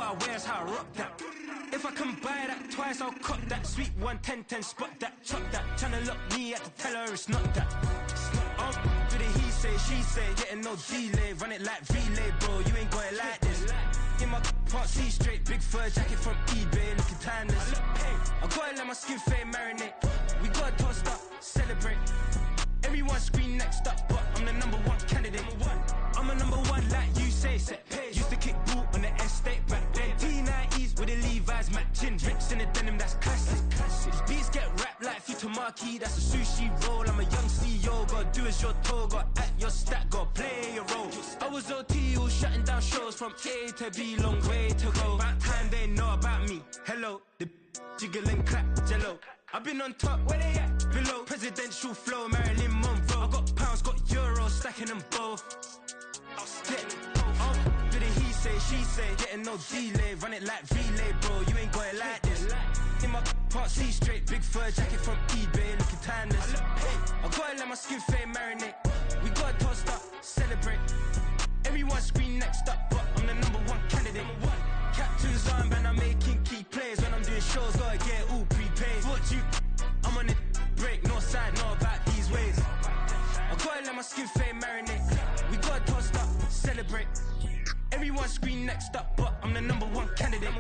I wear is how I rock that. If I can buy that twice, I'll cop that. Sweet 110, spot that, chop that. Tryna lock me, I had to tell her it's not that. Do the he say, she say, getting no delay. Run it like relay, bro, you ain't got it like this. In my part C straight, big fur jacket from eBay, looking timeless. I gotta let my skin fade marinate. We gotta toast up, celebrate. Everyone scream next up, but I'm the #1 candidate. I'm a #1 like you say, set. Used to kick boot on the estate back then. T90s with the Levi's matching. Drinks in the denim, that's classic. These beats get wrapped like Futamaki, that's a sushi roll. I'm a young CEO, gotta do as you're told. Gotta act your stat, gotta play your role. I was OT, all shutting down shows from A to B, long way to go. About time they know about me. Hello, the jiggle and clap, jello. I've been on top, where they at? Below, presidential flow, Marilyn Monroe. I got pounds, got euros, stacking them both. Do the he say, she say, getting no delay. Run it like relay, bro, you ain't got it like this. In my part C straight, big fur jacket from eBay, looking timeless. I gotta let my skin fade marinate. We gotta toast up, celebrate. Everyone scream next up, but I'm the #1 candidate. Captain's armband, I'm making key plays. When I'm doing shows, gotta get it all prepaid. What you, I'm on it break, no side, know about these ways. I gotta let my skin fade marinate. We gotta toast up, celebrate. Everyone scream next up, but I'm the #1 candidate.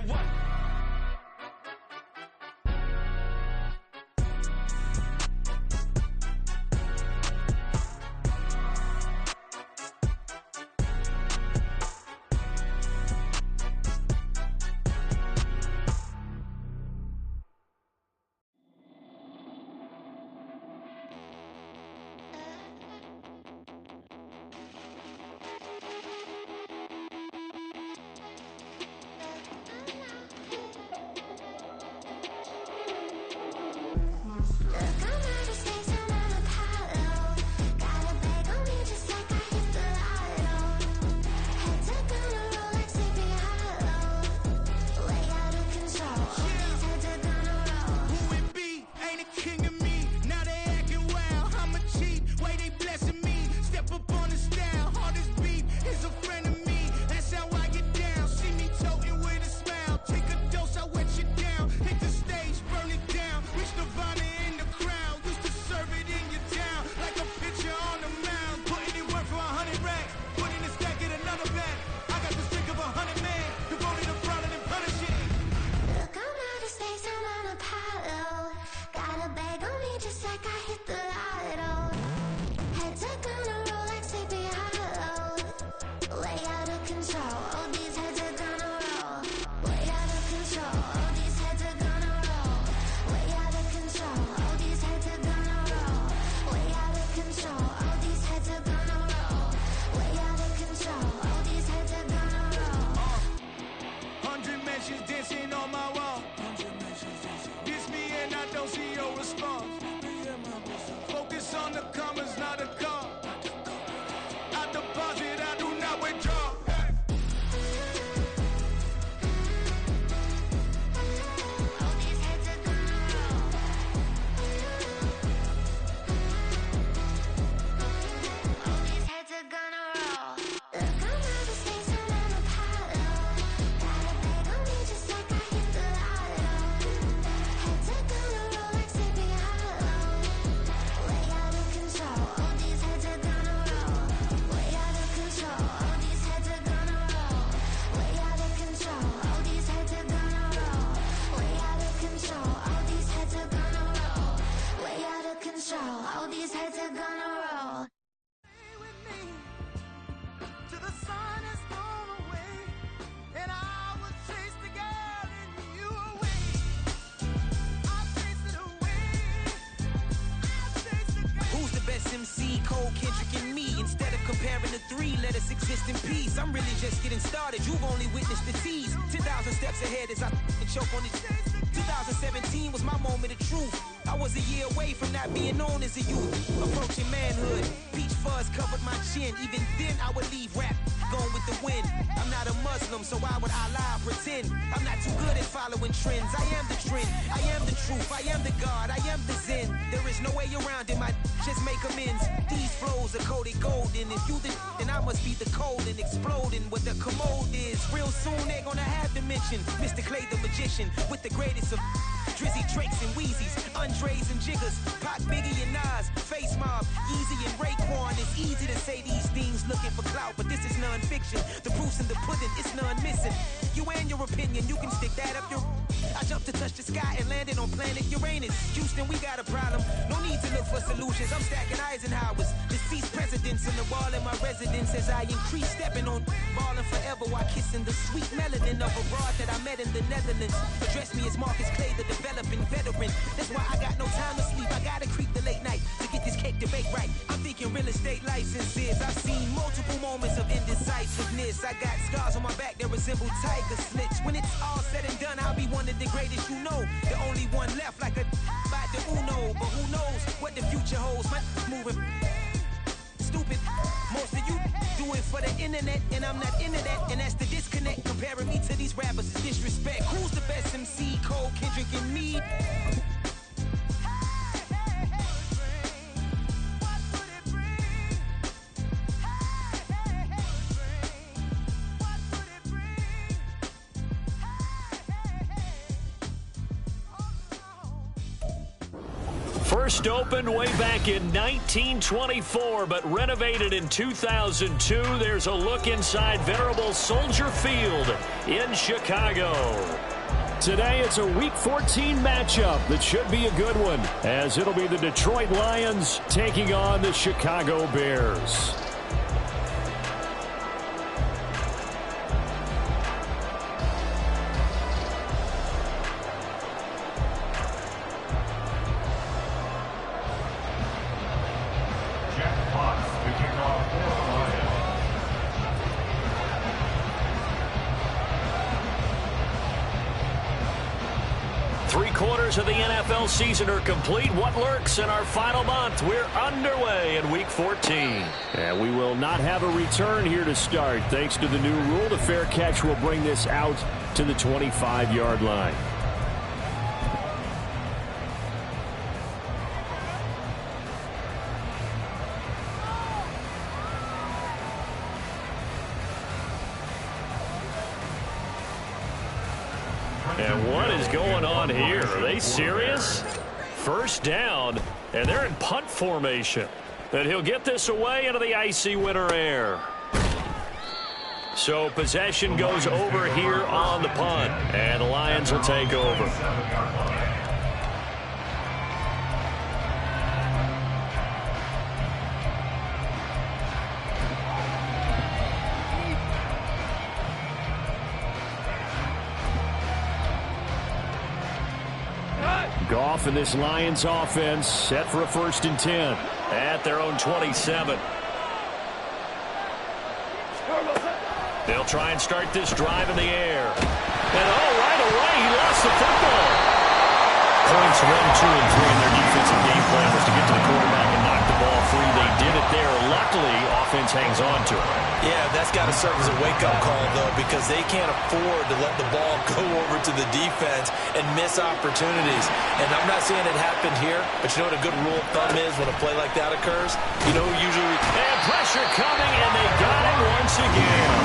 us exist in peace. I'm really just getting started. You've only witnessed the tease. 10,000 steps ahead as I choke on it. 2017 was my moment of truth. I was a year away from not being known as a youth. Approaching manhood, peach fuzz covered my chin. Even then I would leave rap going with the wind. I'm not a Muslim, so why would I lie or pretend? I'm not too good at following trends. I am the trend, I am the truth, I am the God, I am the Zen. There is no way around it, my just make amends. These flows are coated golden. If you then I must be the cold and exploding what the commode is. Real soon they're gonna have to mention Mr. Clay the magician with the greatest of Drizzy, Drakes, and Wheezies, Andres and Jiggers, Pac, Biggie, and Nas, Face Mob, Easy and Raekwon. It's easy to say these things looking for clout, but this is non-fiction. The proof's in the pudding, it's none missing. You and your opinion, you can stick that up your... I jumped to touch the sky and landed on planet Uranus. Houston, we got a problem. No need to look for solutions. I'm stacking Eisenhowers. Deceased presidents in the wall in my residence as I increase stepping on ballin' forever while kissing the sweet melanin of a broad that I met in the Netherlands. Address me as Marcus Clay, the developing veteran. That's why I got no time to sleep. I gotta creep the late night to get this cake debate right. I'm thinking real estate licenses. I've seen multiple moments of indecisiveness. I got scars on my back that resemble tiger slits. When it's all said and done, I'll be one of the greatest you know. The only one left like a by the Uno. But who knows what the future holds? My moving stupid. Most of you do it for the internet, and I'm not into that. And that's the disconnect. Comparing me to these rappers is disrespect. Who's the best MC? Cole, Kendrick, and me? First opened way back in 1924, but renovated in 2002. There's a look inside venerable Soldier Field in Chicago. Today it's a Week 14 matchup that should be a good one, as it'll be the Detroit Lions taking on the Chicago Bears. Of the NFL season are complete. What lurks in our final month? We're underway in Week 14. And we will not have a return here to start. Thanks to the new rule, the fair catch will bring this out to the 25-yard line. And what is going on here? Are they serious? First down, and they're in punt formation. And he'll get this away into the icy winter air. So possession goes over here on the punt, and the Lions will take over. Goff and this Lions offense set for a 1st and 10 at their own 27. They'll try and start this drive in the air. And right away, he lost the football. Points 1, 2, and 3 in their defensive game plan was to get to the quarterback and knock the ball free. They did it there. Luckily, offense hangs on to it. Yeah, that's got to serve as a wake-up call, though, because they can't afford to let the ball go over to the defense and miss opportunities. And I'm not saying it happened here, but you know what a good rule of thumb is when a play like that occurs? You know, usually... And pressure coming, and they got him once again.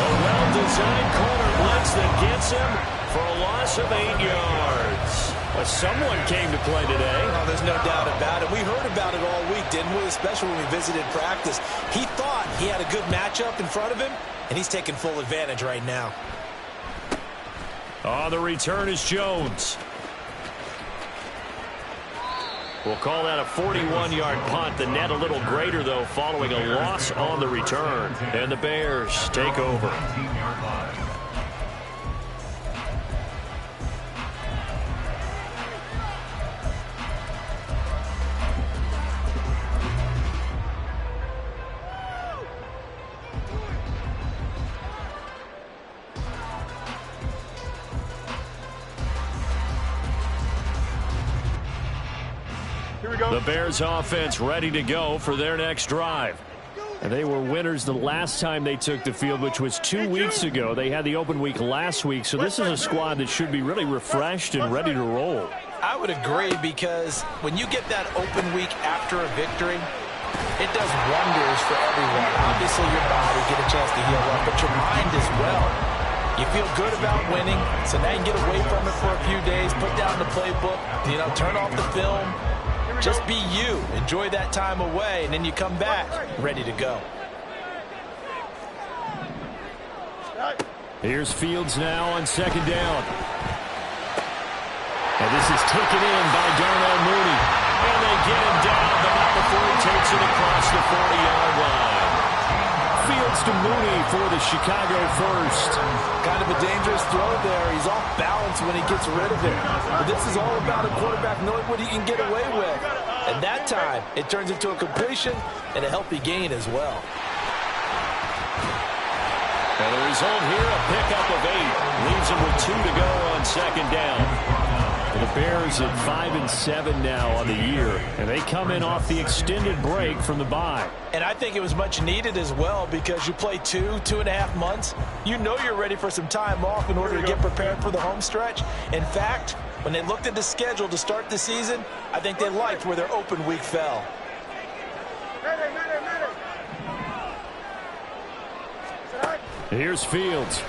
A well-designed corner blitz that gets him for a loss of 8 yards. But someone came to play today. Oh, there's no doubt about it. We heard about it all week, didn't we? Especially when we visited practice. He thought he had a good matchup in front of him, and he's taking full advantage right now. On the return is Jones. We'll call that a 41-yard punt. The net a little greater, though, following a loss on the return. And the Bears take over. The Bears offense ready to go for their next drive. And they were winners the last time they took the field, which was 2 weeks ago. They had the open week last week, so this is a squad that should be really refreshed and ready to roll. I would agree, because when you get that open week after a victory, it does wonders for everyone. Obviously, your body get a chance to heal up, but your mind as well. You feel good about winning, so now you can get away from it for a few days, put down the playbook, turn off the film. Just be you. Enjoy that time away, and then you come back ready to go. Here's Fields now on second down. And this is taken in by Darnell Mooney. And they get him down, but not before he takes it across the 40-yard line. Fields to Mooney for the Chicago first. Kind of a dangerous throw there. He's off balance when he gets rid of it. But this is all about a quarterback knowing what he can get away with. And that time, it turns into a completion and a healthy gain as well. And the result here, a pickup of 8. Leaves him with 2 to go on second down. The Bears at 5-7 now on the year, and they come in off the extended break from the bye. And I think it was much needed as well, because you play 2.5 months. You know you're ready for some time off in order to get prepared for the home stretch. In fact, when they looked at the schedule to start the season, I think they liked where their open week fell. Here's Fields.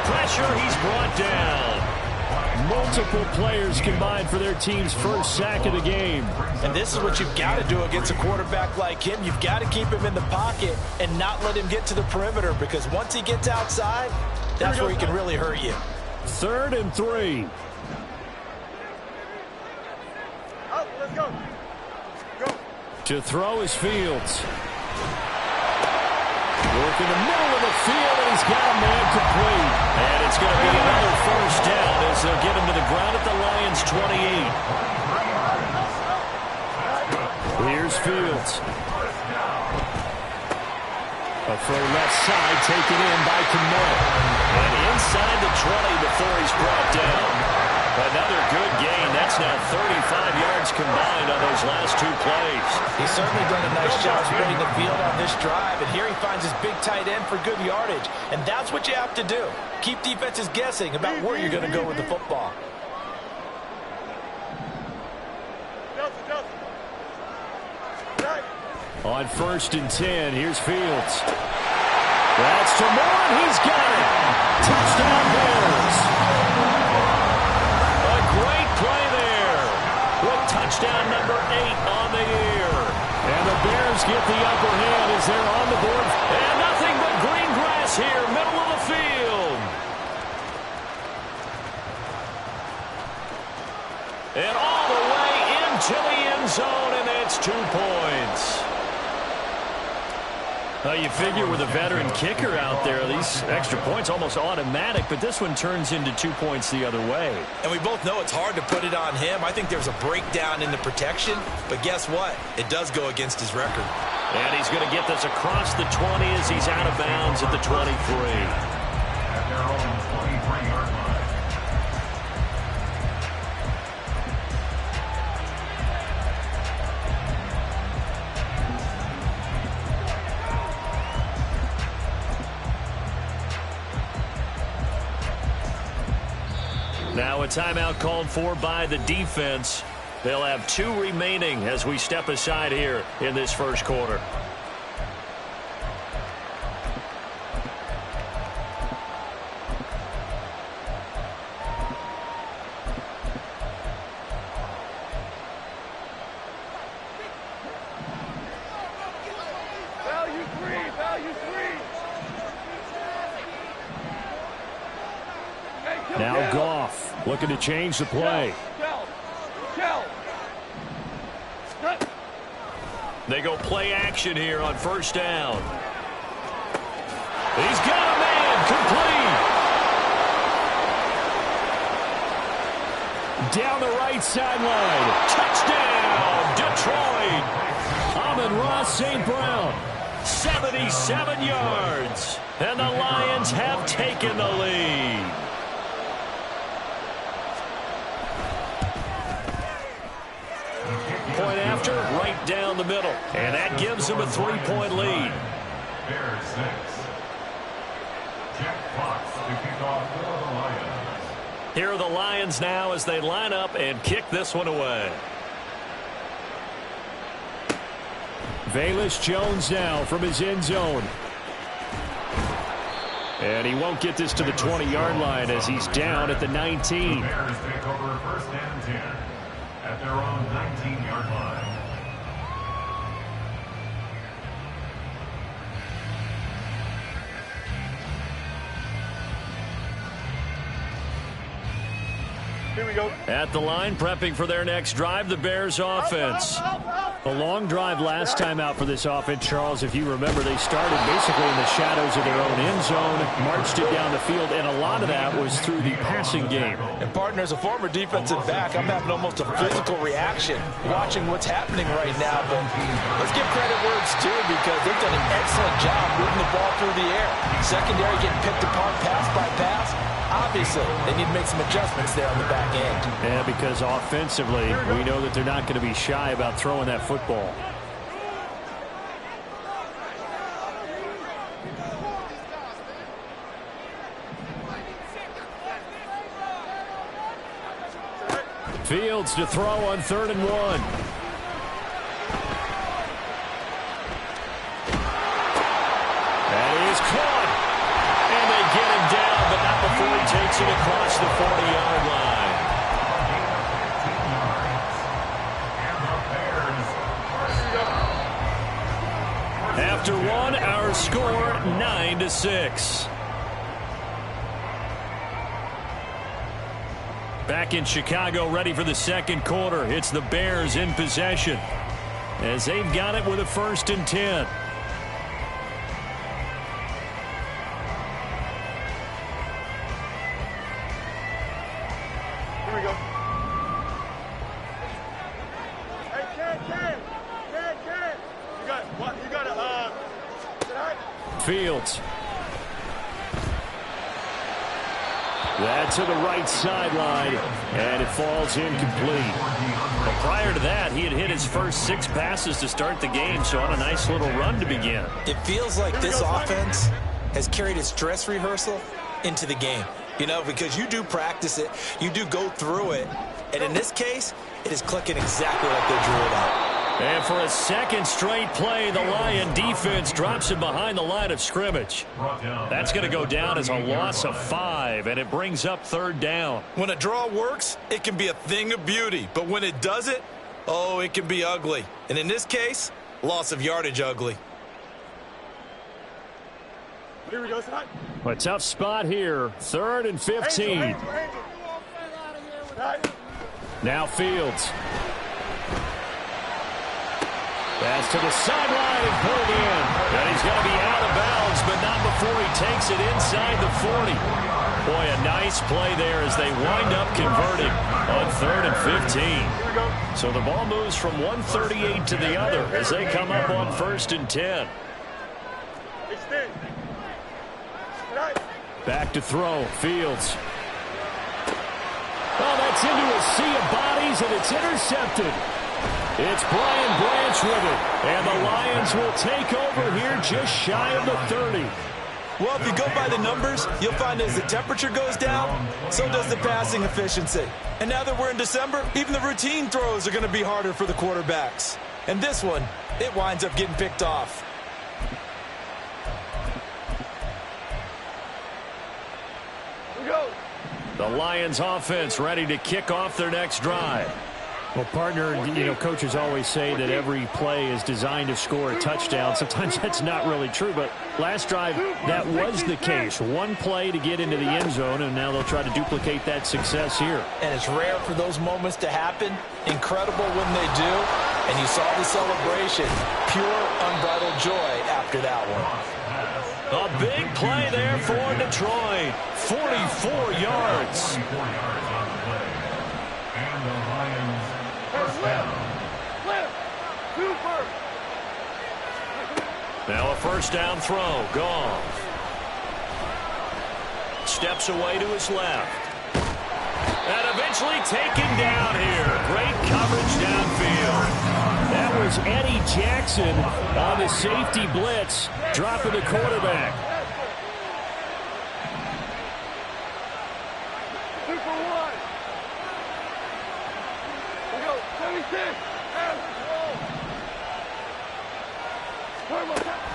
Pressure, he's brought down. Multiple players combined for their team's first sack of the game. And this is what you've got to do against a quarterback like him. You've got to keep him in the pocket and not let him get to the perimeter, because once he gets outside, that's where he can really hurt you. 3rd and 3. Let's go. Go. To throw is Fields. Work in the middle of the field, and he's got a man complete. And it's going to be another first down as they'll get him to the ground at the Lions' 28. Here's Fields. A throw left side taken in by Kmet. And inside the 20 before he's brought down. Another good gain. That's now 35 yards combined on those last 2 plays. He's certainly done a nice job spreading the field on this drive. And here he finds his big tight end for good yardage. And that's what you have to do. Keep defenses guessing about where you're going to go with the football. On 1st and 10, here's Fields. That's to Moore, and he's got it. Touchdown Bears. A great play there with touchdown number 8 on the year. And the Bears get the upper hand as they're on the board. And nothing but green grass here, middle of the field. And all the way into the end zone, and it's 2 points. You figure with a veteran kicker out there, these extra points almost automatic, but this one turns into 2 points the other way. And we both know it's hard to put it on him. I think there's a breakdown in the protection, but guess what? It does go against his record. And he's going to get this across the 20 as he's out of bounds at the 23. Now a timeout called for by the defense. They'll have 2 remaining as we step aside here in this first quarter. Now Goff looking to change the play. They go play action here on first down. He's got a man complete. Down the right sideline. Touchdown, Detroit. Amon-Ra St. Brown. 77 yards. And the Lions have taken the lead. down the middle. And that gives them a 3-point lead. Bears 6. Jack Fox to kick off for the Lions. Here are the Lions now as they line up and kick this one away. Velus Jones now from his end zone. And he won't get this to the 20-yard line as he's down at the 19. The Bears take over 1st and 10 at their own 19-yard line. Here we go. At the line, prepping for their next drive, the Bears offense. A long drive last time out for this offense, Charles. If you remember, they started basically in the shadows of their own end zone, marched it down the field, and a lot of that was through the passing game. And, partner, as a former defensive back, I'm having almost a physical reaction watching what's happening right now. But let's give credit where it's due because they've done an excellent job moving the ball through the air. Secondary getting picked apart pass by pass. Obviously, they need to make some adjustments there on the back end. Yeah, because offensively, we know that they're not going to be shy about throwing that football. Fields to throw on 3rd and 1. That is caught. And they get him down, but not before he takes it across the 40-yard line. After one, our score 9-6. Back in Chicago, ready for the second quarter. It's the Bears in possession as they've got it with a 1st and 10. Here we go. Hey, Ken. You got to, Fields. That to the right sideline, and it falls incomplete. But prior to that, he had hit his first 6 passes to start the game, so on a nice little run to begin. It feels like this offense has carried its dress rehearsal into the game. You know, because you do practice it, you do go through it, and in this case, it is clicking exactly like they drew it up. And for a second straight play, the Lion defense drops him behind the line of scrimmage. That's going to go down as a loss of 5, and it brings up 3rd down. When a draw works, it can be a thing of beauty, but when it doesn't, oh, it can be ugly. And in this case, loss of yardage ugly. Here we go, son. A tough spot here. 3rd and 15. Now Fields. Pass to the sideline and pulled in. And he's going to be out of bounds, but not before he takes it inside the 40. Boy, a nice play there as they wind up converting on 3rd and 15. So the ball moves from 138 to the other as they come up on 1st and 10. Back to throw. Fields. Oh, that's into a sea of bodies, and it's intercepted. It's Brian Branch with it, and the Lions will take over here just shy of the 30. Well, if you go by the numbers, you'll find as the temperature goes down, so does the passing efficiency. And now that we're in December, even the routine throws are going to be harder for the quarterbacks. And this one, it winds up getting picked off. The Lions offense ready to kick off their next drive. Well, partner, you know, coaches always say that every play is designed to score a touchdown. Sometimes that's not really true, but last drive, that was the case. One play to get into the end zone, and now they'll try to duplicate that success here. And it's rare for those moments to happen. Incredible when they do. And you saw the celebration. Pure, unbridled joy after that one. A big play there for Detroit. 44 yards. And the Lions first down. Now a 1st down throw. Gone. Steps away to his left. And eventually taken down here. Great coverage downfield. That was Eddie Jackson on the safety blitz, dropping the quarterback. 2 for 1. We go. 76.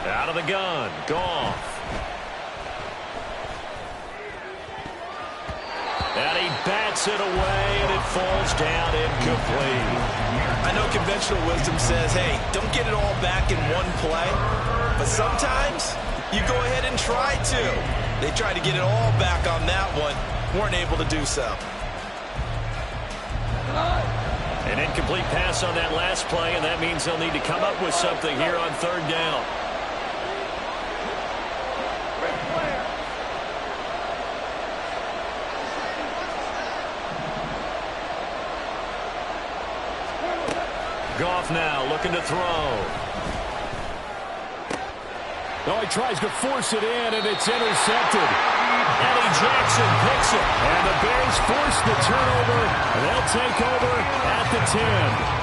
Out of the gun, Goff. And he bats it away, and it falls down incomplete. I know conventional wisdom says, hey, don't get it all back in one play. But sometimes you go ahead and try to. They tried to get it all back on that one. Weren't able to do so. An incomplete pass on that last play, and that means they'll need to come up with something here on 3rd down. Goff now looking to throw. Oh, he tries to force it in, and it's intercepted. Eddie Jackson picks it, and the Bears force the turnover. They'll take over at the 10.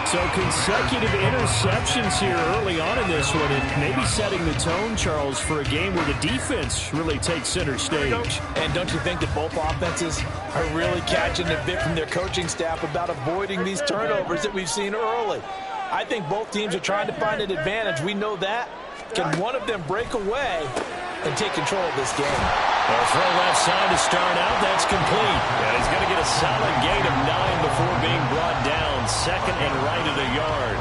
So consecutive interceptions here early on in this one, and maybe setting the tone, Charles, for a game where the defense really takes center stage. And don't you think that both offenses are really catching a bit from their coaching staff about avoiding these turnovers that we've seen early? I think both teams are trying to find an advantage. We know that. Can one of them break away and take control of this game? Well, throw left side to start out. That's complete. And he's going to get a solid gain of 9 before being brought down. 2nd and right at a yard.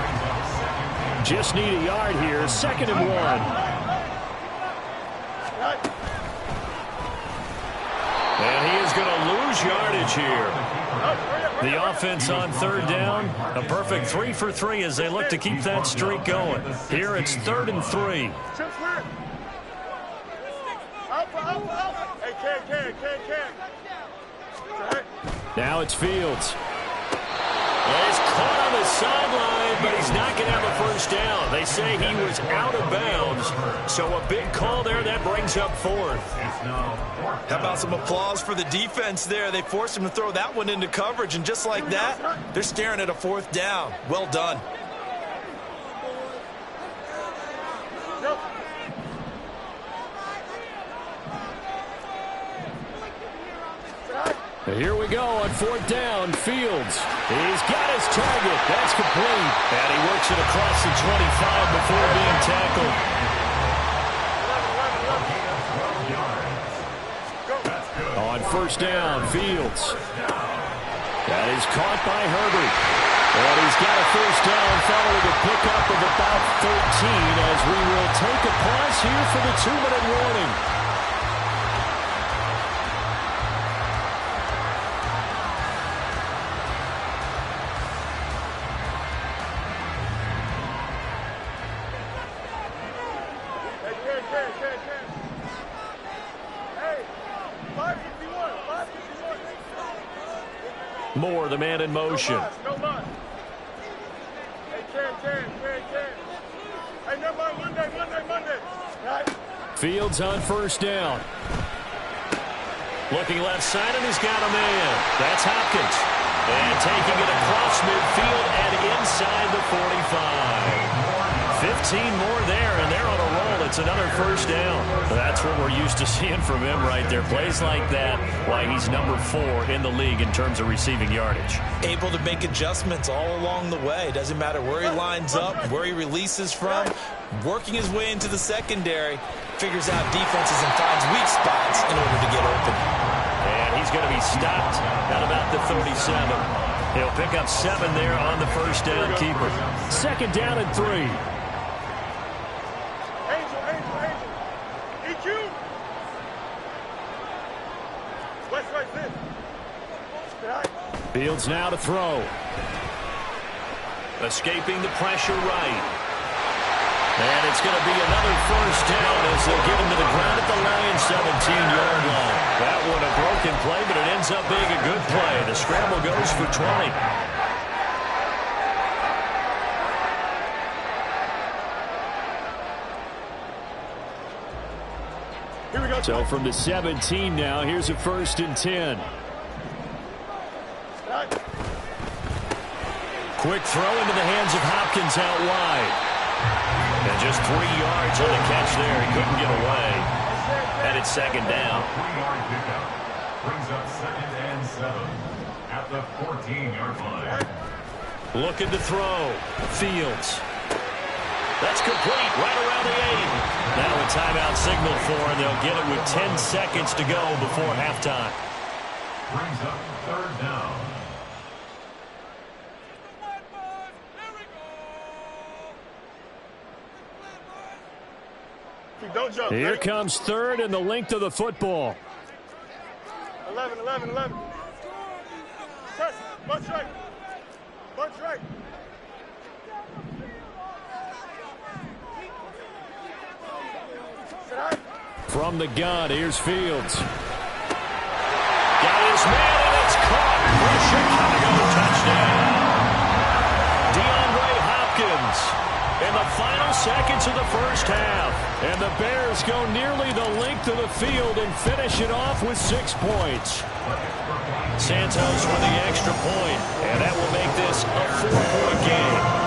Just need a yard here. 2nd and 1. And he is going to lose yardage here. The offense on 3rd down. A perfect 3 for 3 as they look to keep that streak going. Here it's 3rd and 3. Now it's Fields. He's caught on the sideline, but he's not going to have a first down. They say he was out of bounds, so a big call there. That brings up 4th. How about some applause for the defense there? They forced him to throw that one into coverage, and just like that, they're staring at a 4th down. Well done. Here we go on 4th down. Fields. He's got his target. That's complete. And he works it across the 25 before being tackled. On 1st down, Fields. That is caught by Herbert. And he's got a 1st down following a pickup of about 13 as we will take a pause here for the 2-minute warning. Moore, the man in motion. Fields on 1st down. Looking left side, and he's got a man. That's Hopkins. And taking it across midfield and inside the 45. 15 more there, and they're on a roll. It's another 1st down. That's what we're used to seeing from him right there. Plays like that, why he's number 4 in the league in terms of receiving yardage. Able to make adjustments all along the way. Doesn't matter where he lines up, where he releases from. Working his way into the secondary. Figures out defenses and finds weak spots in order to get open. And he's going to be stopped at about the 37. He'll pick up 7 there on the 1st down keeper. 2nd down and 3. Fields now to throw. Escaping the pressure right. And it's going to be another 1st down as they'll get him to the ground at the Lions' 17-yard line. That one a broken play, but it ends up being a good play. The scramble goes for 20. So from the 17 now, here's a 1st and 10. Quick throw into the hands of Hopkins out wide. And just 3 yards on the catch there. He couldn't get away. And it's second down. 3-yard pickup brings up 2nd and 7 at the 14-yard line. Looking to throw. Fields. That's complete right around the 8. Now a timeout signal for him. They'll get it with 10 seconds to go before halftime. Brings up 3rd down. Don't jump. Here comes 3rd and the length of the football. 11. Press. Bunch right. From the gun, here's Fields. Got his man, and it's caught for Chicago. Touchdown. DeAndre Hopkins in the final seconds of the first half. And the Bears go nearly the length of the field and finish it off with 6 points. Santos with the extra point, and that will make this a 4-point game.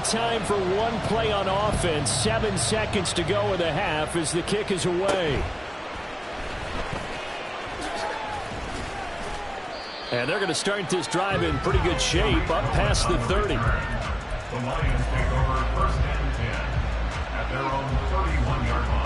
Time for one play on offense. 7 seconds to go in the half as the kick is away. And they're going to start this drive in pretty good shape up past the 30. The Lions take over 1st and 10 at their own 31-yard line.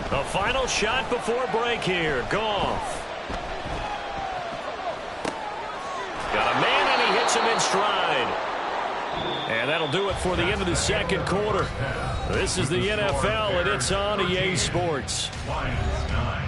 The final shot before break here. Goff. Got a man, and he hits him in stride. And that'll do it for the end of the second quarter. This is the NFL, and it's on EA Sports. Lions 9.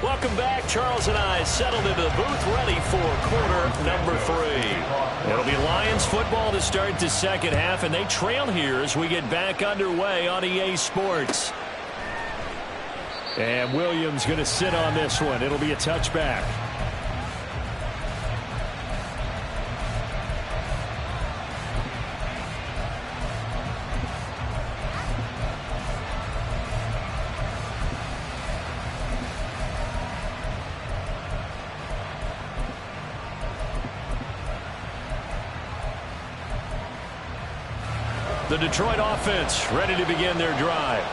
Welcome back. Charles and I settled into the booth ready for quarter number 3. It'll be Lions football to start the second half, and they trail here as we get back underway on EA Sports. And Williams going to sit on this one. It'll be a touchback. The Detroit offense ready to begin their drive.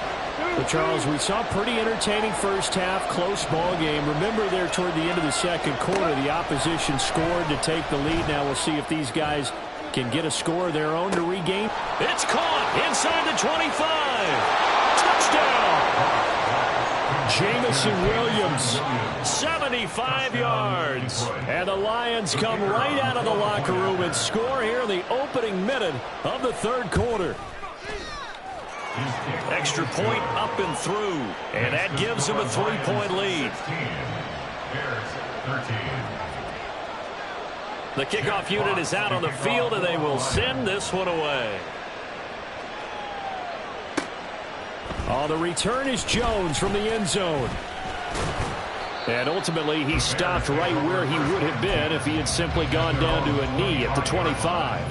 But Charles, we saw a pretty entertaining first half, close ball game. Remember there toward the end of the second quarter, the opposition scored to take the lead. Now we'll see if these guys can get a score of their own to regain. It's caught inside the 25. Touchdown. Jamison Williams, 75 yards. And the Lions come right out of the locker room and score here in the opening minute of the third quarter. Extra point up and through, and that gives them a 3-point lead. The kickoff unit is out on the field, and they will send this one away. Oh, the return is Jones from the end zone. And ultimately, he stopped right where he would have been if he had simply gone down to a knee at the 25.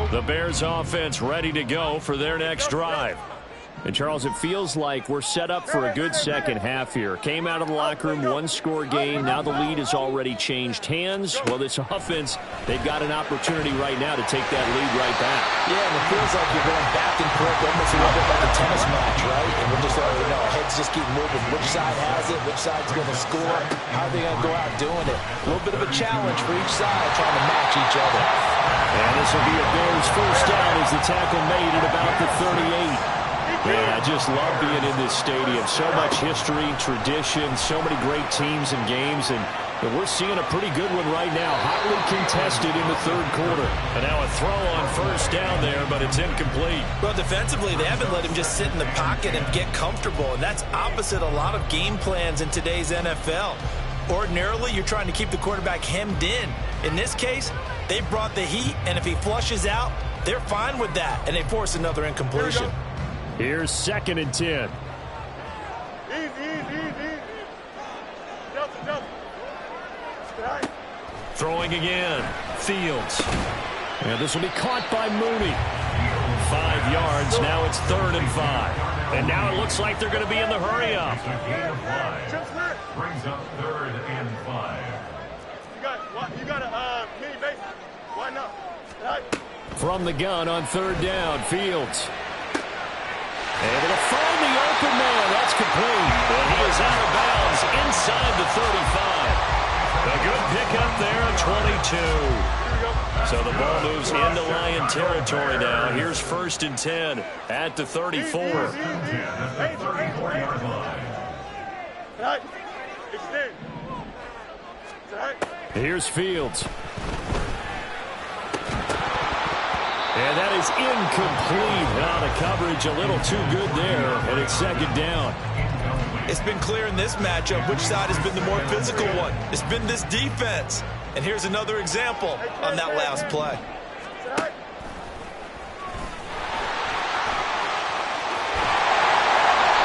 The Bears offense ready to go for their next drive. And, Charles, it feels like we're set up for a good second half here. Came out of the locker room, one-score game. Now the lead has already changed hands. Well, this offense, they've got an opportunity right now to take that lead right back. Yeah, and it feels like you're going back and forth almost a little bit like a tennis match, right? And we're just heads just keep moving. Which side has it? Which side's going to score? How are they going to go out doing it? A little bit of a challenge for each side trying to match each other. And this will be a Bears first down as the tackle made at about the 38. Man, I just love being in this stadium. So much history, tradition, so many great teams and games, and we're seeing a pretty good one right now. Hotly contested in the third quarter. And now a throw on first down there, but it's incomplete. Well, defensively, they haven't let him just sit in the pocket and get comfortable, and that's opposite a lot of game plans in today's NFL. Ordinarily, you're trying to keep the quarterback hemmed in. In this case, they brought the heat, and if he flushes out, they're fine with that, and they force another incompletion. Here's 2nd and 10. Easy. Jump. Right. Throwing again. Fields. And this will be caught by Mooney. 5 yards. Now it's 3rd and 5. And now it looks like they're going to be in the hurry-up. Brings up 3rd and 5. You got a mini base. Why not? Right. From the gun on 3rd down, Fields. Able to find the open man. That's complete. And he is out of bounds inside the 35. A good pickup there at 22. So the ball moves into Lion territory now. Here's 1st and 10 at the 34. Right. Extend. Right. Here's Fields. And that is incomplete. Now the coverage a little too good there, and it's 2nd down. It's been clear in this matchup which side has been the more physical one. It's been this defense. And here's another example on that last play.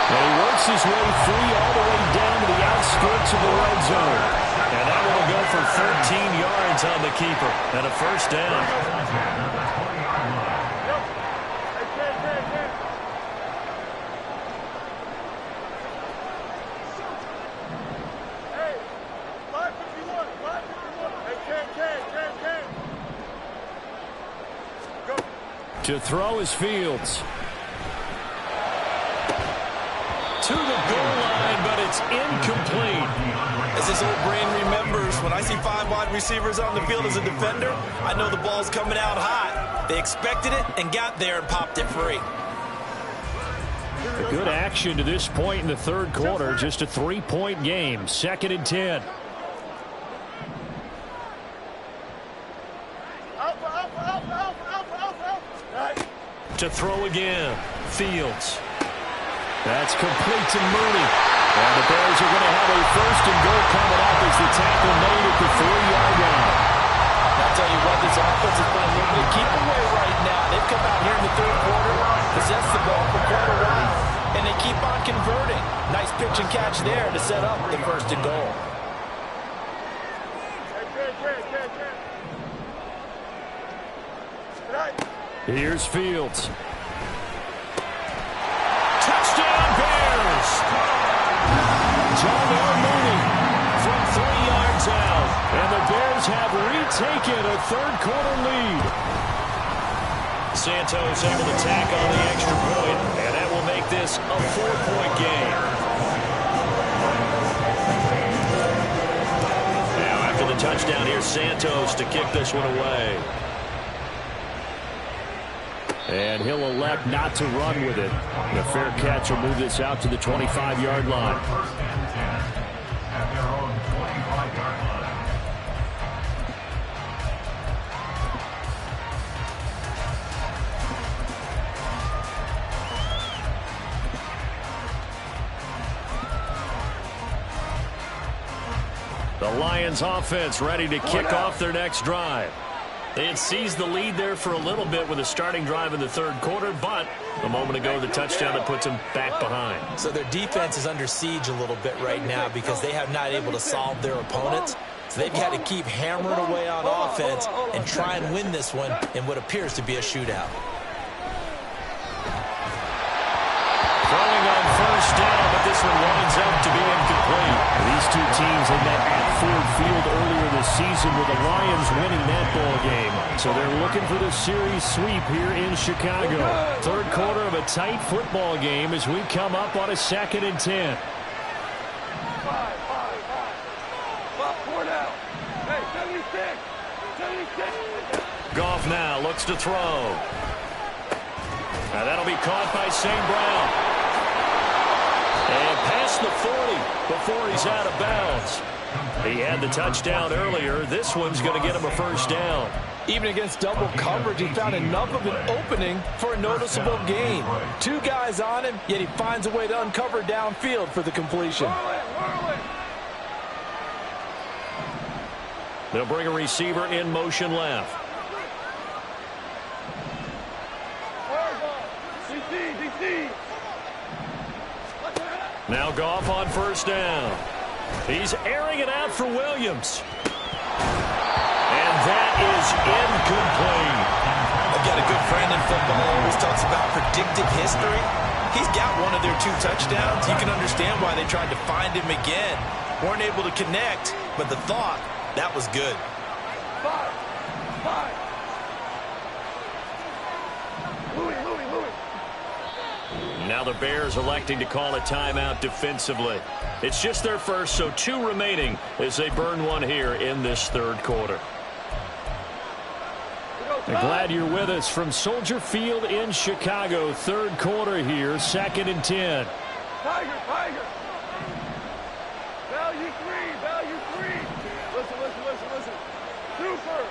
And he works his way free all the way down to the outskirts of the red zone. And that will go for 13 yards on the keeper and a first down. To throw is Fields. To the goal line, but it's incomplete. As this old brain remembers, when I see 5 wide receivers on the field as a defender, I know the ball's coming out hot. They expected it and got there and popped it free. A good action to this point in the third quarter. Just a 3-point game. 2nd and 10. To throw again. Fields. That's complete to Mooney. And the Bears are going to have a 1st and goal coming up as the tackle made at the 3-yard line. I'll tell you what, this offense is playing a little bit of keep away right now. They've come out here in the third quarter, possessed the ball for quite a while, and they keep on converting. Nice pitch and catch there to set up the 1st and goal. Here's Fields. Touchdown Bears! Darnell Mooney from 3 yards out. And the Bears have retaken a third quarter lead. Santos able to tack on the extra point, and that will make this a 4-point game. Now after the touchdown, here's Santos to kick this one away. And he'll elect not to run with it. The fair catch will move this out to the 25-yard line. First and 10 at their own 25-yard line. The Lions offense ready to kick off their next drive. They had seized the lead there for a little bit with a starting drive in the third quarter, but a moment ago the touchdown that puts them back behind. So their defense is under siege a little bit right now because they have not able to solve their opponents. So they've got to keep hammering away on offense and try and win this one in what appears to be a shootout. first down, but this one winds up to be incomplete. These two teams had met at Ford Field earlier this season with the Lions winning that ball game. So they're looking for the series sweep here in Chicago. Third quarter of a tight football game as we come up on a 2nd and 10. Goff now looks to throw. Now that'll be caught by St. Brown. And past the 40 before he's out of bounds. He had the touchdown earlier. This one's going to get him a first down. Even against double coverage, he found enough of an opening for a noticeable gain. 2 guys on him, yet he finds a way to uncover downfield for the completion. They'll bring a receiver in motion left. Now Goff on first down. He's airing it out for Williams. And that is incomplete. I've got a good friend in football who always talks about predictive history. He's got one of their 2 touchdowns. You can understand why they tried to find him again. Weren't able to connect, but the thought, that was good. Now the Bears electing to call a timeout defensively. It's just their first, so 2 remaining as they burn one here in this third quarter. I'm glad you're with us from Soldier Field in Chicago. Third quarter here, 2nd and 10. Tiger. Value 3. Listen. Super.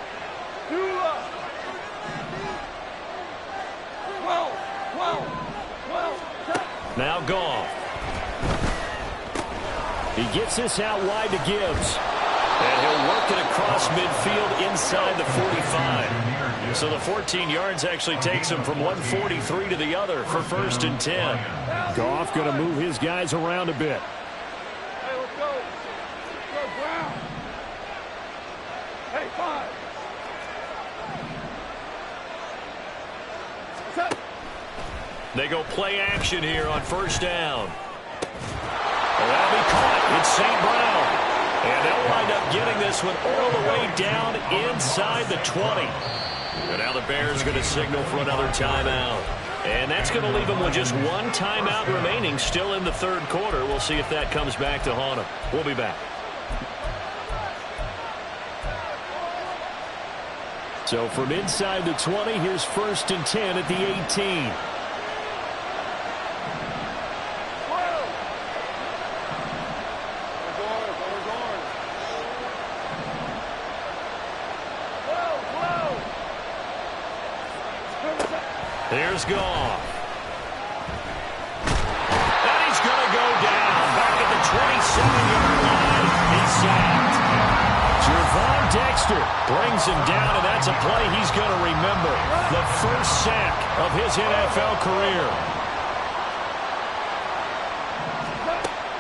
12. Now Goff. He gets this out wide to Gibbs. And he'll work it across midfield inside the 45. So the 14 yards actually takes him from 143 to the other for 1st and 10. Goff going to move his guys around a bit. Hey, let's go. Brown. Hey, 5. Set. They go play action here on first down. And that'll be caught. It's St. Brown. And they'll wind up getting this one all the way down inside the 20. And now the Bears going to signal for another timeout. And that's going to leave them with just 1 timeout remaining still in the third quarter. We'll see if that comes back to haunt them. We'll be back. So from inside the 20, here's 1st and 10 at the 18. Here's Goff. And he's going to go down. Back at the 27-yard line. He's sacked. Javon Dexter Brings him down, and that's a play he's going to remember. The first sack of his NFL career.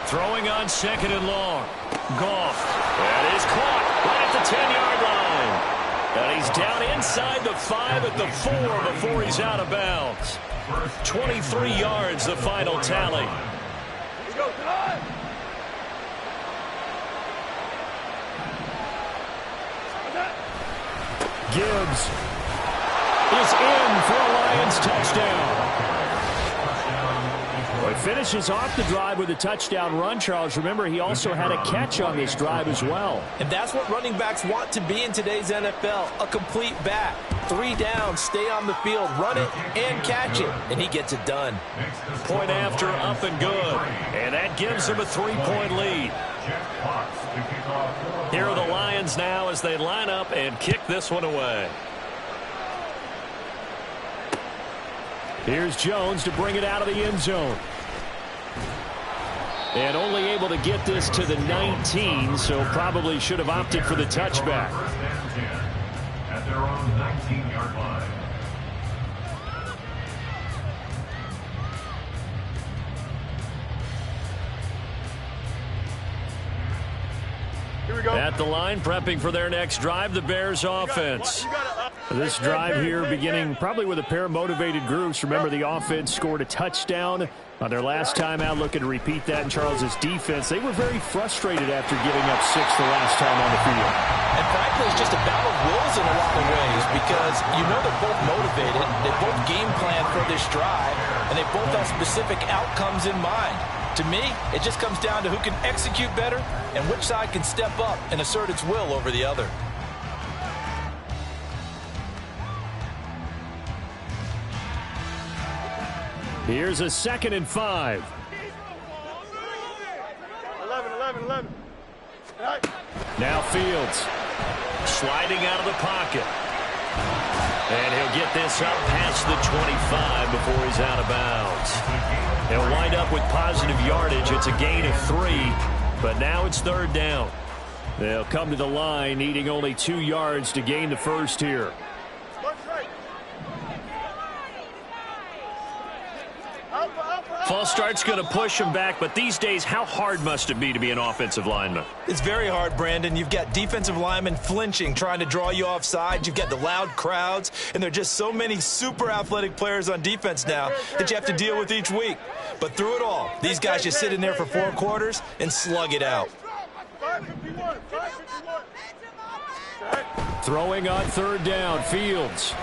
Throwing on 2nd and long. Goff. That is caught right at the 10-yard line. And he's down inside the 5 at the 4 before he's out of bounds. 23 yards, the final tally. Gibbs is in for a Lions touchdown. Well, he finishes off the drive with a touchdown run, Charles. Remember, he also had a catch on this drive as well. And that's what running backs want to be in today's NFL, a complete back. 3 down, stay on the field, run it, and catch it. And he gets it done. Point after, up and good. And that gives him a 3-point lead. Here are the Lions now as they line up and kick this one away. Here's Jones to bring it out of the end zone. And only able to get this to the 19, so probably should have opted for the touchback. At their own 19-yard line. At the line, prepping for their next drive, the Bears offense. This drive here beginning probably with a pair of motivated groups. Remember, the offense scored a touchdown on their last time out, looking to repeat that in Charles's defense. They were very frustrated after giving up 6 the last time on the field. And frankly, it's just a battle of wills in a lot of ways because you know they're both motivated. They both game plan for this drive, and they both have specific outcomes in mind. To me, it just comes down to who can execute better and which side can step up and assert its will over the other. Here's a 2nd and 5. 11. Now Fields sliding out of the pocket. And he'll get this up past the 25 before he's out of bounds. He'll wind up with positive yardage. It's a gain of 3, but now it's 3rd down. They'll come to the line needing only 2 yards to gain the first here. False start's going to push him back, but these days, how hard must it be to be an offensive lineman? It's very hard, Brandon. You've got defensive linemen flinching, trying to draw you offside. You've got the loud crowds, and there are just so many super athletic players on defense now that you have to deal with each week. But through it all, these guys just sit in there for 4 quarters and slug it out. Throwing on 3rd down, Fields.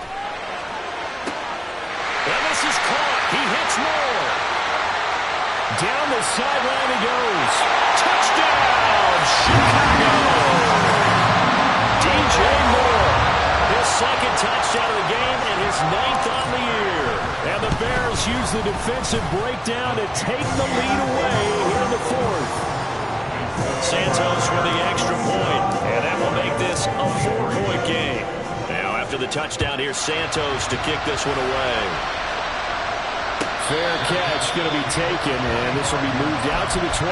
And this is caught. He hits Moore. Down the sideline he goes. Touchdown, Chicago! DJ Moore. His 2nd touchdown of the game and his 9th on the year. And the Bears use the defensive breakdown to take the lead away here in the 4th. Santos with the extra point, and that will make this a 4-point game. Now after the touchdown, here's Santos to kick this one away. Fair catch going to be taken, and this will be moved out to the 25.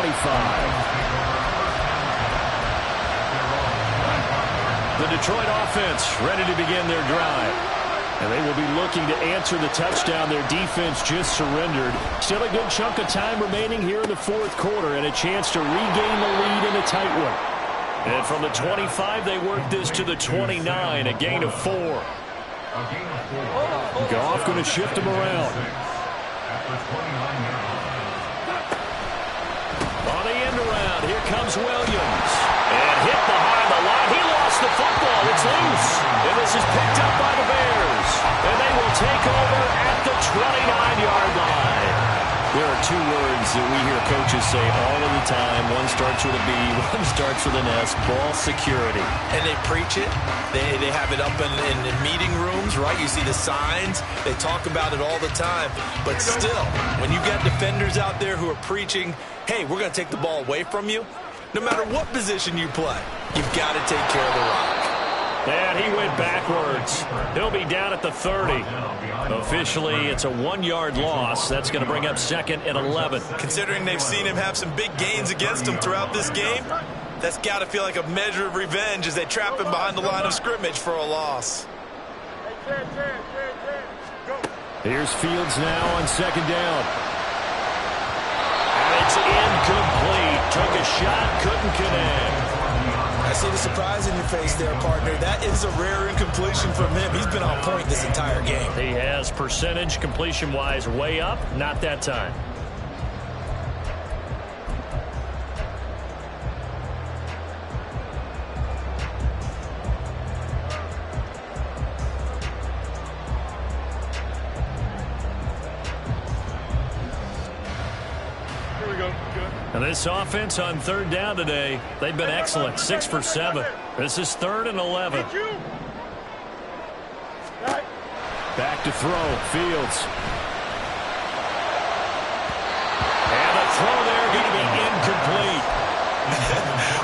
The Detroit offense ready to begin their drive. And they will be looking to answer the touchdown their defense just surrendered. Still a good chunk of time remaining here in the 4th quarter and a chance to regain the lead in a tight one. And from the 25, they work this to the 29, a gain of 4. Goff going to shift him around. On the end around, here comes Williams. And hit behind the line. He lost the football. It's loose. And this is picked up by the Bears. And they will take over at the 29-yard line. There are 2 words that we hear coaches say all of the time. One starts with a B, one starts with an S, ball security. And they preach it. They have it up in meeting rooms, right? You see the signs. They talk about it all the time. But still, when you got defenders out there who are preaching, hey, we're going to take the ball away from you, no matter what position you play, you've got to take care of the rock. And he went backwards. He'll be down at the 30. Officially, it's a 1-yard loss. That's going to bring up 2nd and 11. Considering they've seen him have some big gains against him throughout this game, that's got to feel like a measure of revenge as they trap him behind the line of scrimmage for a loss. Here's Fields now on 2nd down. And it's incomplete. Took a shot, couldn't connect. I see the surprise in your face there, partner. That is a rare incompletion from him. He's been on point this entire game. He has percentage completion-wise way up, not that time. And this offense on 3rd down today, they've been excellent, 6 for 7. This is 3rd and 11. Back to throw, Fields. And a throw there going to be incomplete.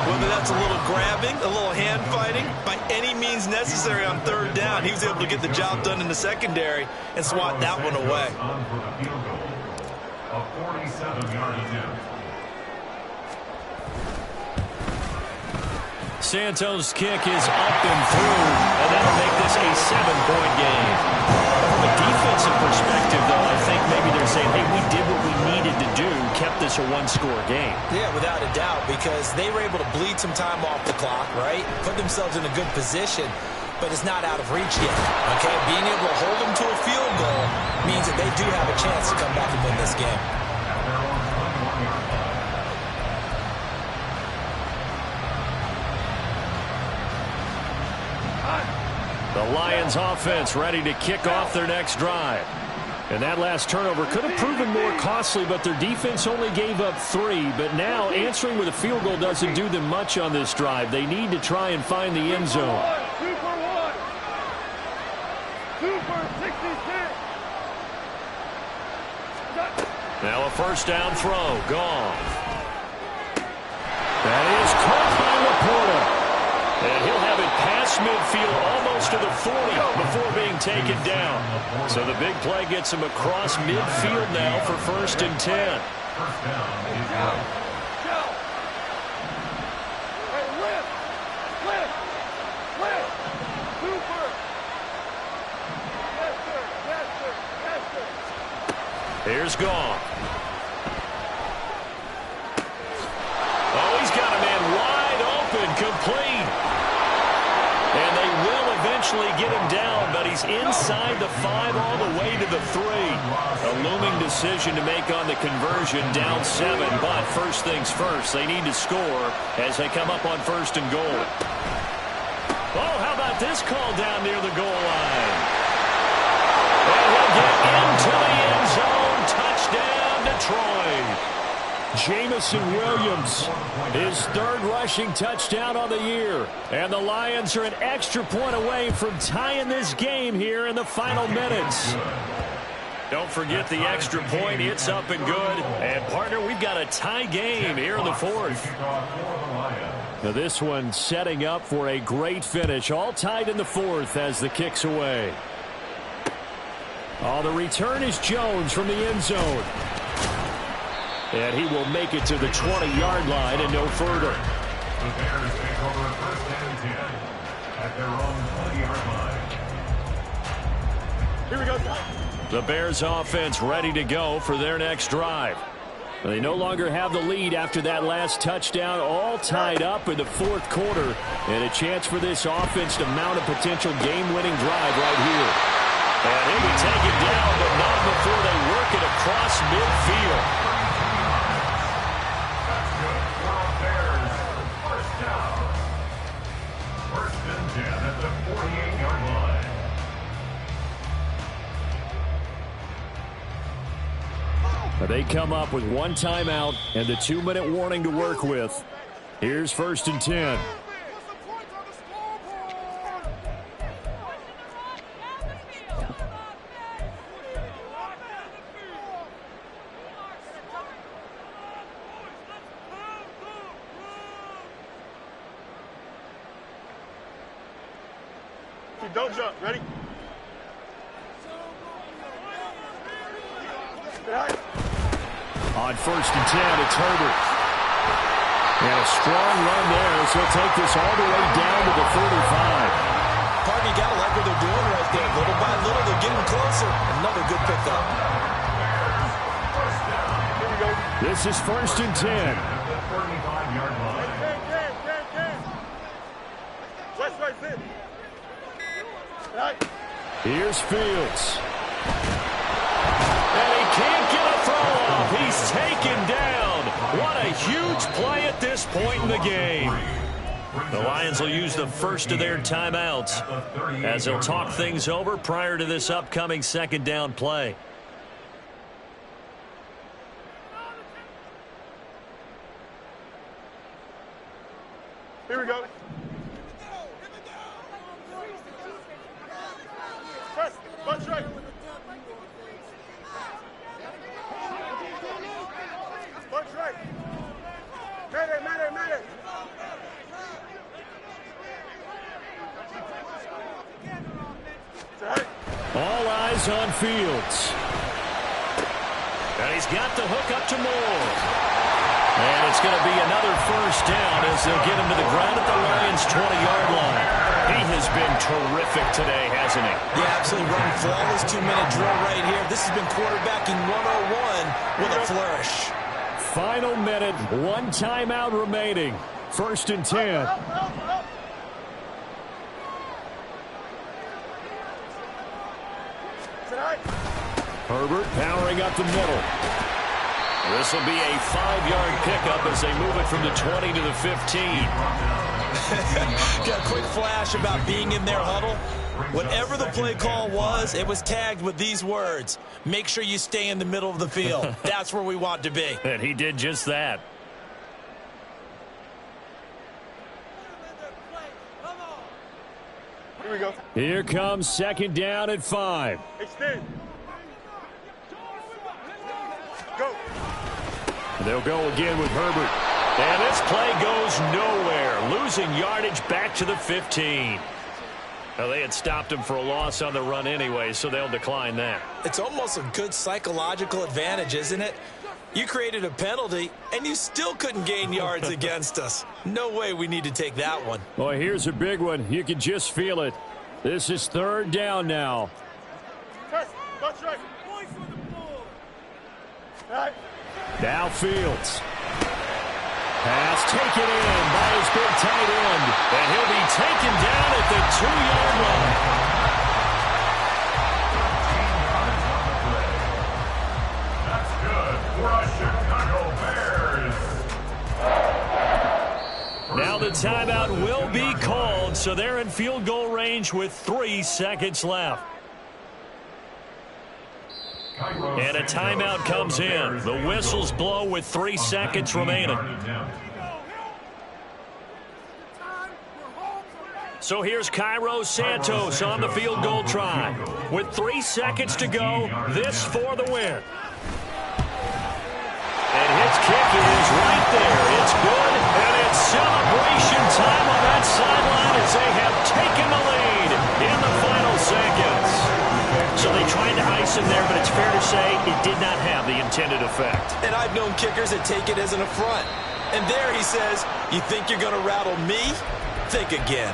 Whether that's a little grabbing, a little hand fighting, by any means necessary on 3rd down, he was able to get the job done in the secondary and swat that one away. A 47-yard attempt. Santos' kick is up and through, and that'll make this a 7-point game. a defensive perspective, though, I think maybe they're saying, hey, we did what we needed to do, kept this a one-score game. Yeah, without a doubt, because they were able to bleed some time off the clock, right? Put themselves in a good position, but it's not out of reach yet, okay? Being able to hold them to a field goal means that they do have a chance to come back and win this game. The Lions offense ready to kick off their next drive. And that last turnover could have proven more costly, but their defense only gave up 3. But now answering with a field goal doesn't do them much on this drive. They need to try and find the end zone. 2 for 1. 2 for 66. Now a first down throw. Gone. That is caught by Laporta. And he'll have it past midfield almost to the 40 before being taken down. So the big play gets him across midfield now for 1st and 10. Here's Gone. Oh, he's got a man wide open, complete. And they will eventually get him down, but he's inside the 5 all the way to the 3. A looming decision to make on the conversion, down 7. But first things first, they need to score as they come up on 1st and goal. Oh, how about this call down near the goal line? And he'll get into the end zone. Touchdown, Detroit. Jamison Williams, his 3rd rushing touchdown on the year. And the Lions are an extra point away from tying this game here in the final minutes. Don't forget the extra point. It's up and good. And, partner, we've got a tie game here in the 4th. Now this one setting up for a great finish. All tied in the 4th as the kick's away. Oh, the return is Jones from the end zone. And he will make it to the 20-yard line and no further. The Bears take over 1st and 10 at their own 20-yard line. Here we go. The Bears offense ready to go for their next drive. They no longer have the lead after that last touchdown, all tied up in the 4th quarter. And a chance for this offense to mount a potential game-winning drive right here. And he'll be taken down, but not before they work it across midfield. They come up with 1 timeout and the 2-minute warning to work with. Here's 1st and 10. Don't jump. Ready? On 1st and 10, it's Herbert. And a strong run there as he'll take this all the way down to the 35. Partner, you got to like what they're doing right there. Little by little, they're getting closer. Another good pickup. This is 1st and 10. 35-yard line. West right fit. Here's Fields. And he can't get a throw off. He's taken down. What a huge play at this point in the game. The Lions will use the first of their timeouts as they'll talk things over prior to this upcoming 2nd down play. Here we go. Bunch right. Bunch right. Man it. All eyes on Fields. And he's got the hook up to Moore. And it's going to be another first down as they'll get him to the ground at the Lions' 20-yard line. He has been terrific today, hasn't hasn't he? Yeah, absolutely running flawless 2-minute drill right here. This has been quarterbacking 101 with a flourish. Final minute, 1 timeout remaining. 1st and 10. Herbert powering up the middle. This will be a 5-yard pickup as they move it from the 20 to the 15. Got a quick flash about being in their huddle. Whatever the play call was, it was tagged with these words: make sure you stay in the middle of the field. That's where we want to be. And he did just that. Here we go. Here comes 2nd down at 5. Extend. Go. They'll go again with Herbert. And this play goes nowhere. Losing yardage back to the 15. Well, they had stopped him for a loss on the run anyway, so they'll decline that. It's almost a good psychological advantage, isn't it? You created a penalty, and you still couldn't gain yards against us. No way we need to take that one. Boy, here's a big one. You can just feel it. This is 3rd down now. Touch right. Right. Now Fields. Pass taken in by his big tight end. And he'll be taken down at the 2-yard That's good for a Chicago Bears. Now the timeout will be called, so they're in field goal range with 3 seconds left. And a timeout comes in. The whistles blow with 3 seconds remaining. So here's Cairo Santos on the field goal try. With 3 seconds to go, this for the win. And his kick is right there. It's good, and it's celebration time on that sideline as they have taken the lead in the final seconds. So they tried to ice him there, but it's fair to say it did not have the intended effect. And I've known kickers that take it as an affront. And there he says, you think you're going to rattle me? Think again.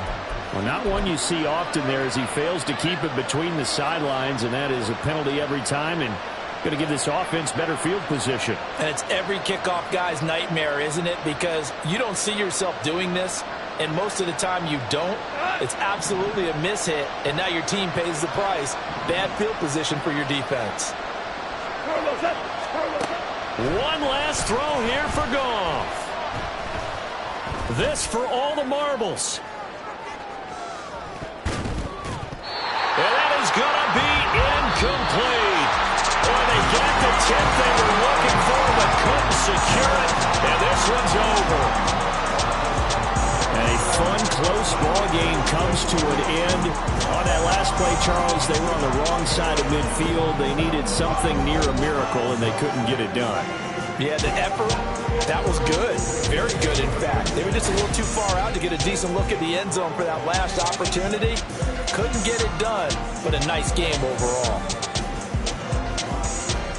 Well, not one you see often there as he fails to keep it between the sidelines, and that is a penalty every time and going to give this offense better field position. And it's every kickoff guy's nightmare, isn't it? Because you don't see yourself doing this, and most of the time you don't. It's absolutely a mishit, and now your team pays the price. Bad field position for your defense. One last throw here for Goff. This for all the marbles. And that is going to be incomplete. Well, they got the tip they were looking for, but couldn't secure it. And this one's over. A fun, close ball game comes to an end. On that last play, Charles, they were on the wrong side of midfield. They needed something near a miracle, and they couldn't get it done. Yeah, the effort, that was good. Very good, in fact. They were just a little too far out to get a decent look at the end zone for that last opportunity. Couldn't get it done, but a nice game overall.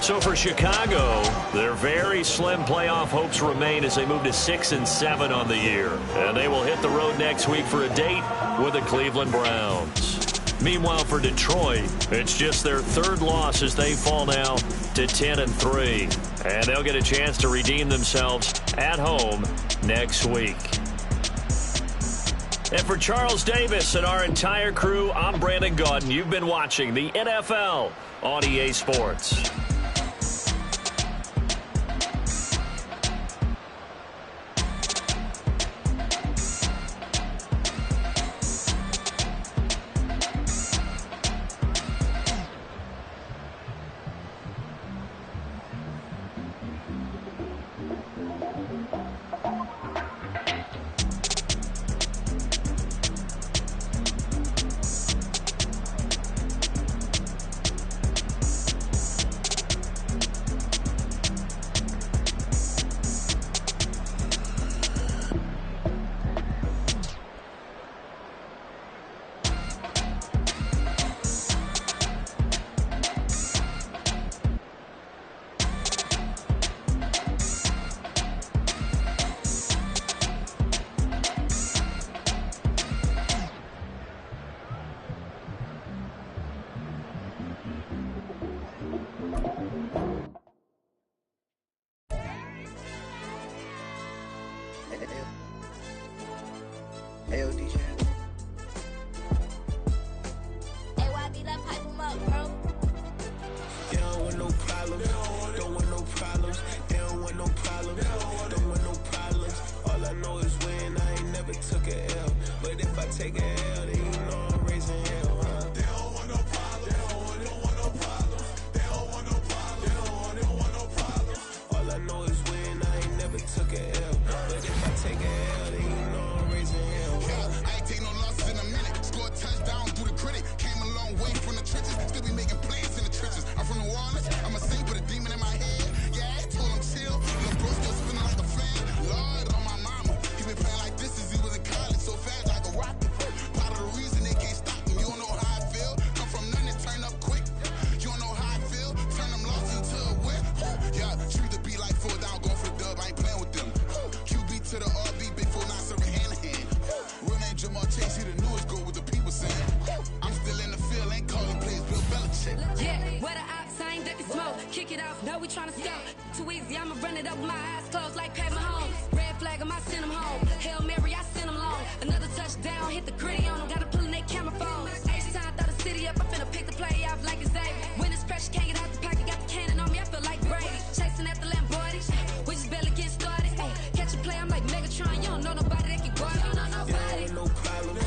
So for Chicago, their very slim playoff hopes remain as they move to 6-7 on the year. And they will hit the road next week for a date with the Cleveland Browns. Meanwhile, for Detroit, it's just their 3rd loss as they fall now to 10-3. And they'll get a chance to redeem themselves at home next week. And for Charles Davis and our entire crew, I'm Brandon Gaudin. You've been watching the NFL on EA Sports. take a L, then you know I'm raising hell, huh? They don't want no problem. They don't want no problem. They don't want no problem. They don't want no problem. All I know is win. I ain't never took a L. But if I take a L, then you know I'm raising hell, huh? Yeah, I ain't take no losses in a minute. Scored touchdown through the critic. Came a long way from the trenches. Still be making plays in the trenches. I'm from New Orleans. I'm a saint with a demon in my head. Yeah, I told him chill. Lil' bro still spinning like a fan. Lord on my mama. He been playing like this since he was in college. So fast like a rocket. Part of the reason they can't stop him. You don't know how I feel. Come from nothing, turn up quick. You don't know how I feel. Turn them losses into a win. Yeah, treat the beat like 4 down, going for the dub. I ain't playing with them. QB to the RB, big 4 9 serving hand to hand. Real name Jamal Chase, he the newest goal with the people saying. I'm still in the field, ain't calling plays, Bill Belichick. Yeah, where the ops, I ain't ducking smoke. Kick it off, no, we tryna scout. Too easy, I'ma run it up with my eyes closed like Pat Mahomes. Red flag, I send him home. Hail Mary, I send him long. Another touchdown, hit the gritty on him. Gotta pull in they camera phones. H-time, throw the city up, I finna pick the play off like it's Xavier. When it's pressure, can't get out the pocket, got the cannon on me, I feel like Brady. Chasing after Lamborghini, we just barely get started. Ay, catch a play, I'm like Megatron, you don't know nobody that can guard it. You know nobody. They don't want no problems,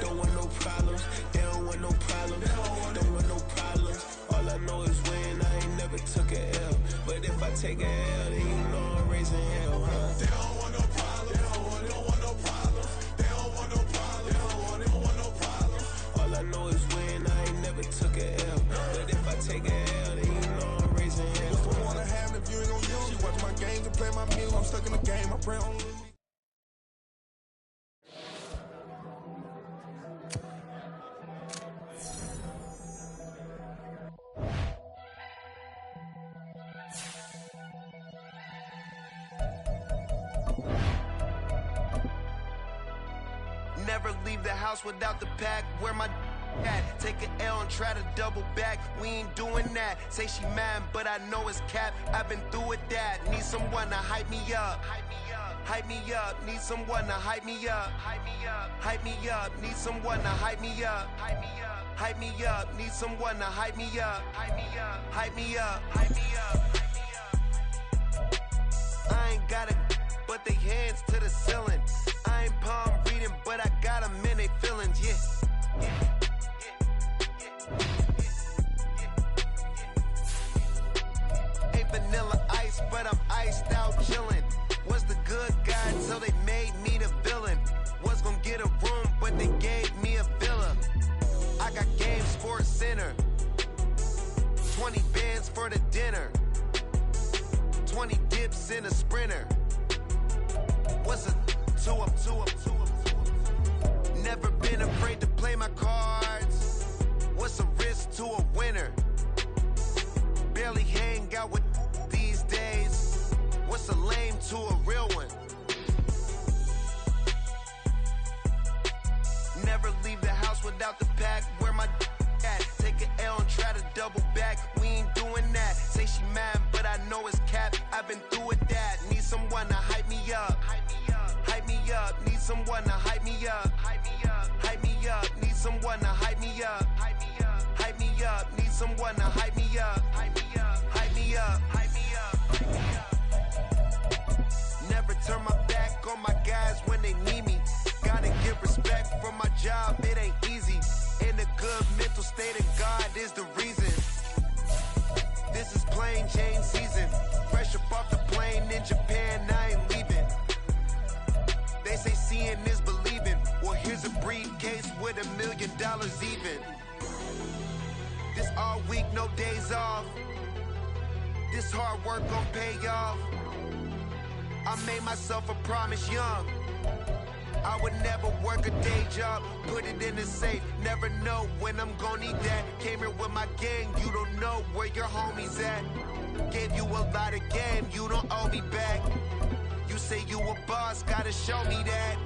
don't want no problems. They don't want no problems, don't want no problems. All I know is win, I ain't never took a L. But if I take a L, then you know I'm raising hell, huh? They don't want no problems, they don't want no problems. They don't want no problems, they don't want no problems. All I know is win, I ain't never took a L. But if I take a L, then you know I'm raising hell. What's the point of having if you ain't gon' use? She watch my games and play my music. I'm stuck in the game, I pray on lose. Never leave the house without the pack. Where my at? Take an L and try to double back. We ain't doing that. Say she mad, but I know it's cap. I've been through with that. Need someone to hype me up. Hype me up. Need someone to hype me up. Hype me up. Need someone to hype me up. Hype me up. Need someone to hype me up. Hype me up. Hype me up. I ain't got it, but they hands to the ceiling. I ain't palm reading, but I got them in they feelings, yeah. Ain't vanilla ice, but I'm iced out chillin'. Was the good guy till they made me the villain. Was gonna get a room, but they gave me a villa. I got game Sports Center. 20 bands for the dinner. 20 dips in a Sprinter. What's a two up? Never been afraid to play my cards. What's a risk to a winner? Barely hang out with these days. What's a lame to a real one? Never leave the house without the pack. Where my at? Take an L and try to double back. We ain't doing that. Say she mad, but I know it's cap. I've been through with that. Need someone to hype me up. Hype me up. Need someone to hype me up. Hype me up. Need someone to hype me up. Hype me up. Need someone to hype me up. Hype me up. Never turn my back on my guys when they need me. Gotta give respect for my job, it ain't easy. In a good mental state of God is the reason. This is plain Jane season. Fresh up off the plane in Japan, I ain't leaving. They say seeing is believing. Well, here's a briefcase with $1 million even. This all week, no days off. This hard work gon' pay off. I made myself a promise young. I would never work a day job, put it in the safe. Never know when I'm gon' need that. Came here with my gang, you don't know where your homies at. Gave you a lot of game, you don't owe me back. You say you a boss, gotta show me that.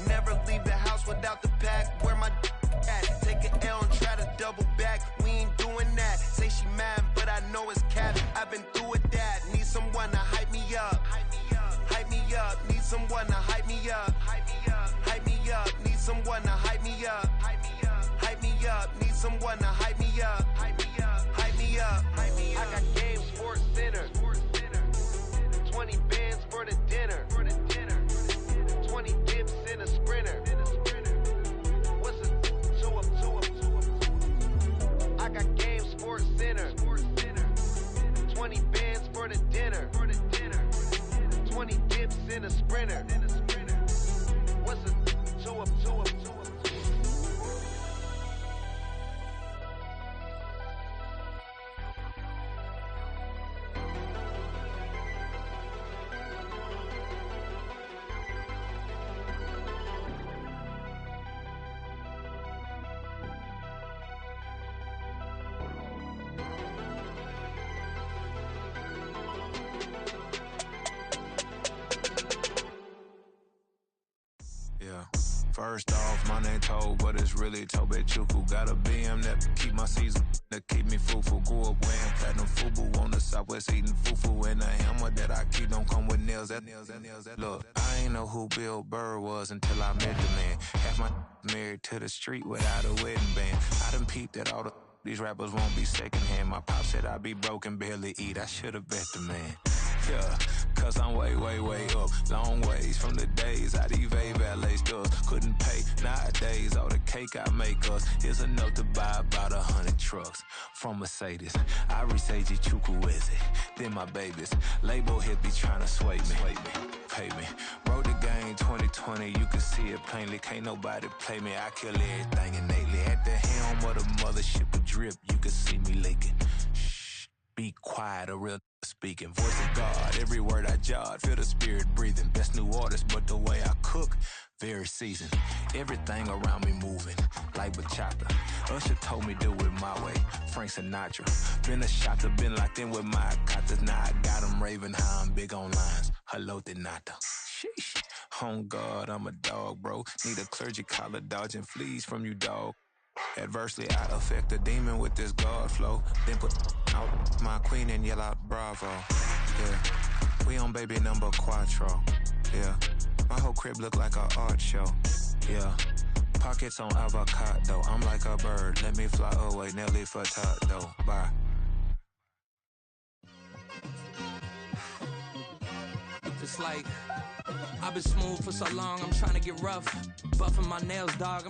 Never leave the house without the pack. Where my at? Take an L and try to double back. We ain't doing that. Say she mad, but I know it's cap. I've been through with that. Need someone to hype me up. Hype me up. Need someone to hype me up. Hype me up. Need someone to hype me up. Hype me up. Need someone to hype me up. Hype me up. I got game Sports Center. 20 bands for the dinner. 20 Yeah. First off, my name Toe, but it's really Tobe Chuku. Got a BM that keep my season, that keep me fufu. Grew up wearing platinum fubu on the southwest eating fufu. And the hammer that I keep don't come with nails. Look, I ain't know who Bill Burr was until I met the man. Half my married to the street without a wedding band. I done peeped that all these rappers won't be secondhand. My pop said I'd be broke and barely eat. I should've bet the man. Yeah, cause I'm way, way, way up. Long ways from the days I evade valet stores. Couldn't pay nowadays. All the cake I make us is enough to buy about 100 trucks from Mercedes. I resage Chukwueze, then my babies. Label hit be trying to sway me. Pay me. Wrote the game 2020, you can see it plainly. Can't nobody play me. I kill everything innately. At the helm of the mothership with drip, you can see me leaking. Shh, be quiet, a real speaking. Voice of God, every word I jot, feel the spirit breathing. Best new artist, but the way I cook, very seasoned. Everything around me moving, like bachata. Usher told me do it my way, Frank Sinatra. Been a shotter, been locked in with my katas. Now I got them raving how I'm big on lines. Hello, Denata. Sheesh. On God, I'm a dog, bro. Need a clergy collar, dodging fleas from you, dog. Adversely, I affect the demon with this God flow. Then put out my queen and yell out bravo. Yeah, we on baby number quattro. Yeah, my whole crib look like a art show. Yeah, pockets on avocado. I'm like a bird. Let me fly away, Nelly Furtado. Bye. It's like I've been smooth for so long, I'm trying to get rough. Buffing my nails, dog.